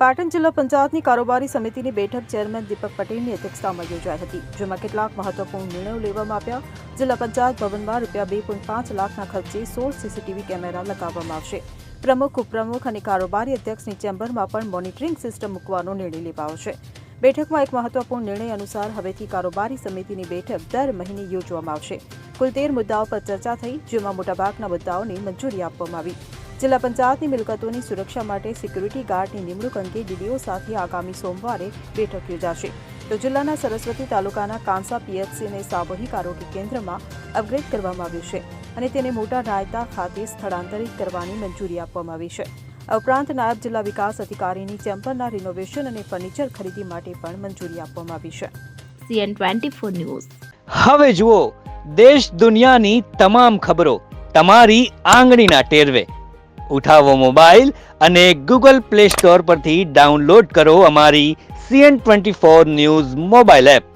પાટણ જિલ્લા પંચાયતની કારોબારી સમિતિની બેઠક ચેરમેન દીપક પટેલની અધ્યક્ષતામાં યોજાઈ હતી, જેમાં કેટલાક મહત્વપૂર્ણ નિર્ણયો લેવામાં આવ્યા. જિલ્લા પંચાયત ભવનમાં ₹2.5 લાખના ખર્ચે 16 સીસીટીવી કેમેરા લગાવવામાં આવશે. પ્રમુખ, ઉપપ્રમુખ અને કારોબારી અધ્યક્ષની ચેમ્બરમાં પણ મોનિટરિંગ સિસ્ટમ મૂકવાનો નિર્ણય લેવાયો છે. બેઠકમાં એક મહત્વપૂર્ણ નિર્ણય અનુસાર હવેથી કારોબારી સમિતિની બેઠક દર મહિને યોજવામાં આવશે. કુલ 13 મુદ્દાઓ પર ચર્ચા થઈ, જેમાં મોટાભાગના મુદ્દાઓને મંજૂરી આપવામાં આવી. જિલ્લા પંચાયતની મિલકતોની સુરક્ષા માટે સિક્યુરિટી ગાર્ડની નિમણૂક અંગે ડીડીઓ સાથે આગામી સોમવારે બેઠક યોજાશે. તો જિલ્લાના સરસ્વતી તાલુકાના કાંસા પીએચસીને સામૂહિક આરોગ્ય કેન્દ્રમાં અપગ્રેડ કરવામાં આવ્યું છે અને તેને મોટા રાયતા ખાતે સ્થળાંતરિત કરવાની મંજૂરી આપવામાં આવી છે. આ ઉપરાંત નાયબ જિલ્લા વિકાસ અધિકારીની ચેમ્બરના રિનોવેશન અને ફર્નિચર ખરીદી માટે પણ મંજૂરી આપવામાં આવી છે. CN24 news. હવે જુઓ દેશ દુનિયાની તમામ ખબરો તમારી આંગળીના ટેરવે. ઉઠાવો મોબાઈલ અને ગૂગલ પ્લે સ્ટોર પરથી ડાઉનલોડ કરો અમારી CN24 ન્યૂઝ મોબાઈલ એપ.